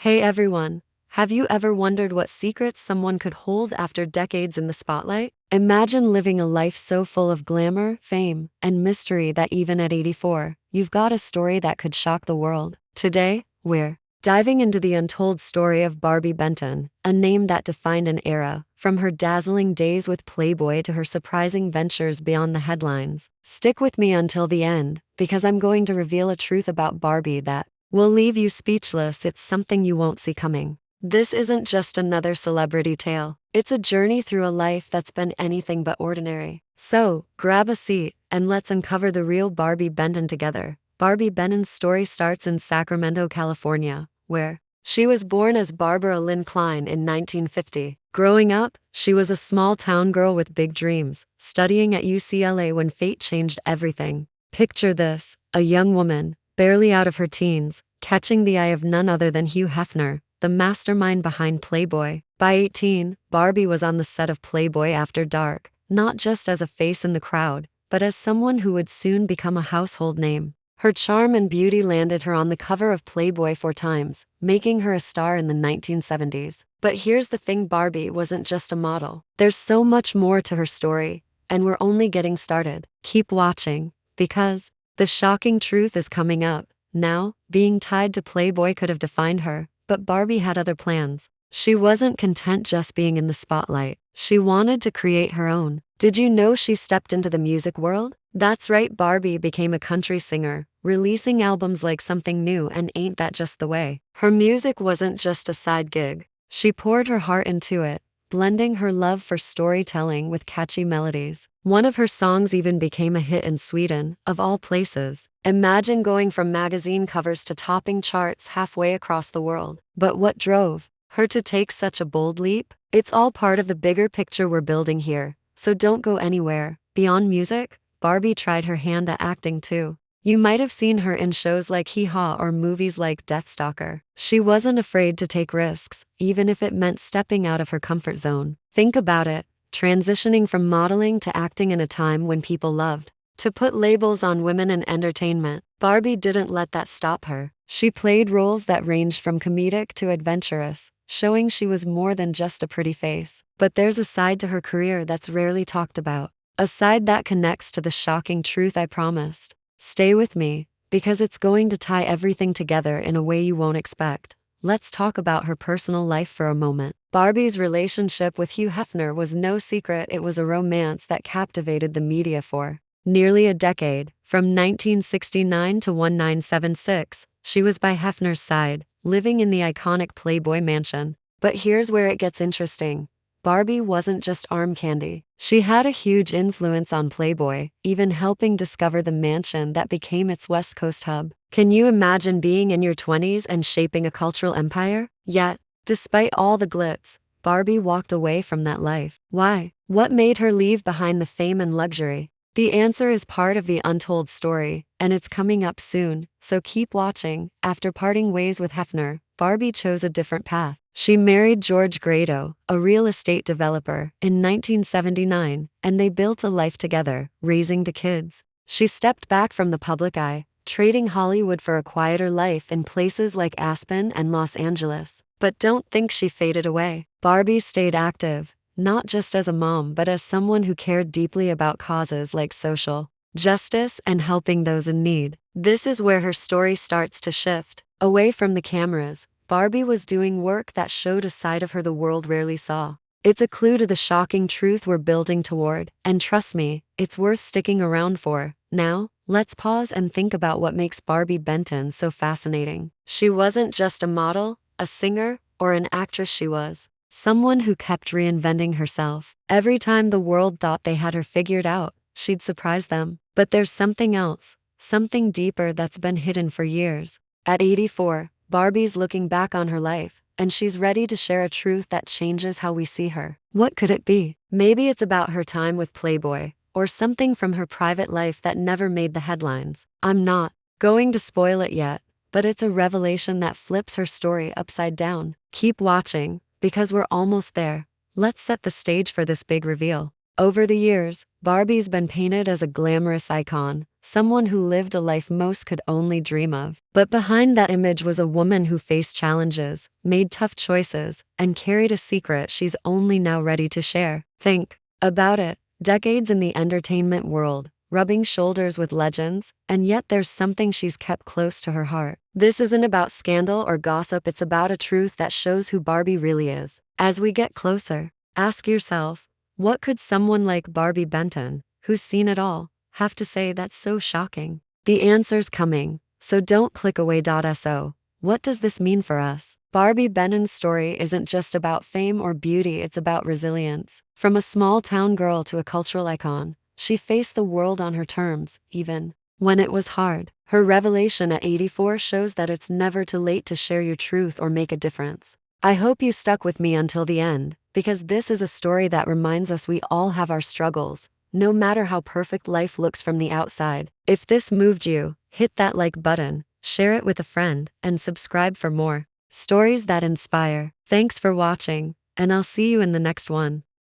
Hey everyone, have you ever wondered what secrets someone could hold after decades in the spotlight? Imagine living a life so full of glamour, fame, and mystery that even at 84, you've got a story that could shock the world. Today, we're diving into the untold story of Barbi Benton, a name that defined an era, from her dazzling days with Playboy to her surprising ventures beyond the headlines. Stick with me until the end, because I'm going to reveal a truth about Barbie that will leave you speechless. It's something you won't see coming. This isn't just another celebrity tale. It's a journey through a life that's been anything but ordinary. So, grab a seat, and let's uncover the real Barbi Benton together. Barbi Benton's story starts in Sacramento, California, where she was born as Barbara Lynn Klein in 1950. Growing up, she was a small-town girl with big dreams, studying at UCLA when fate changed everything. Picture this, a young woman, barely out of her teens, catching the eye of none other than Hugh Hefner, the mastermind behind Playboy. By 18, Barbie was on the set of Playboy After Dark, not just as a face in the crowd, but as someone who would soon become a household name. Her charm and beauty landed her on the cover of Playboy 4 times, making her a star in the 1970s. But here's the thing, Barbie wasn't just a model. There's so much more to her story, and we're only getting started. Keep watching, because the shocking truth is coming up. Now, being tied to Playboy could have defined her, but Barbie had other plans. She wasn't content just being in the spotlight. She wanted to create her own. Did you know she stepped into the music world? That's right, Barbie became a country singer, releasing albums like Something New and Ain't That Just the Way. Her music wasn't just a side gig. She poured her heart into it, blending her love for storytelling with catchy melodies. One of her songs even became a hit in Sweden, of all places. Imagine going from magazine covers to topping charts halfway across the world. But what drove her to take such a bold leap? It's all part of the bigger picture we're building here, so don't go anywhere. Beyond music, Barbie tried her hand at acting too. You might have seen her in shows like Hee Haw or movies like Deathstalker. She wasn't afraid to take risks, even if it meant stepping out of her comfort zone. Think about it, transitioning from modeling to acting in a time when people loved to put labels on women in entertainment. Barbie didn't let that stop her. She played roles that ranged from comedic to adventurous, showing she was more than just a pretty face. But there's a side to her career that's rarely talked about, a side that connects to the shocking truth I promised. Stay with me, because it's going to tie everything together in a way you won't expect. Let's talk about her personal life for a moment. Barbie's relationship with Hugh Hefner was no secret. It was a romance that captivated the media for nearly a decade. From 1969 to 1976, she was by Hefner's side, living in the iconic Playboy mansion. But here's where it gets interesting. Barbie wasn't just arm candy. She had a huge influence on Playboy, even helping discover the mansion that became its West Coast hub. Can you imagine being in your 20s and shaping a cultural empire? Yet, despite all the glitz, Barbie walked away from that life. Why? What made her leave behind the fame and luxury? The answer is part of the untold story, and it's coming up soon, so keep watching. After parting ways with Hefner, Barbie chose a different path. She married George Grado, a real estate developer, in 1979, and they built a life together, raising 2 kids. She stepped back from the public eye, trading Hollywood for a quieter life in places like Aspen and Los Angeles. But don't think she faded away. Barbie stayed active, not just as a mom but as someone who cared deeply about causes like social justice and helping those in need. This is where her story starts to shift. Away from the cameras, Barbie was doing work that showed a side of her the world rarely saw. It's a clue to the shocking truth we're building toward, and trust me, it's worth sticking around for. Now, let's pause and think about what makes Barbi Benton so fascinating. She wasn't just a model, a singer, or an actress. She was someone who kept reinventing herself. Every time the world thought they had her figured out, she'd surprise them. But there's something else, something deeper that's been hidden for years. At 84, Barbie's looking back on her life, and she's ready to share a truth that changes how we see her. What could it be? Maybe it's about her time with Playboy, or something from her private life that never made the headlines. I'm not going to spoil it yet, but it's a revelation that flips her story upside down. Keep watching, because we're almost there. Let's set the stage for this big reveal. Over the years, Barbie's been painted as a glamorous icon, someone who lived a life most could only dream of. But behind that image was a woman who faced challenges, made tough choices, and carried a secret she's only now ready to share. Think about it. Decades in the entertainment world, rubbing shoulders with legends, and yet there's something she's kept close to her heart. This isn't about scandal or gossip, it's about a truth that shows who Barbie really is. As we get closer, ask yourself, what could someone like Barbi Benton, who's seen it all, have to say that's so shocking? The answer's coming, so don't click away. So, what does this mean for us? Barbi Benton's story isn't just about fame or beauty, it's about resilience. From a small town girl to a cultural icon, she faced the world on her terms, even when it was hard. Her revelation at 84 shows that it's never too late to share your truth or make a difference. I hope you stuck with me until the end, because this is a story that reminds us we all have our struggles, no matter how perfect life looks from the outside. If this moved you, hit that like button, share it with a friend, and subscribe for more stories that inspire. Thanks for watching, and I'll see you in the next one.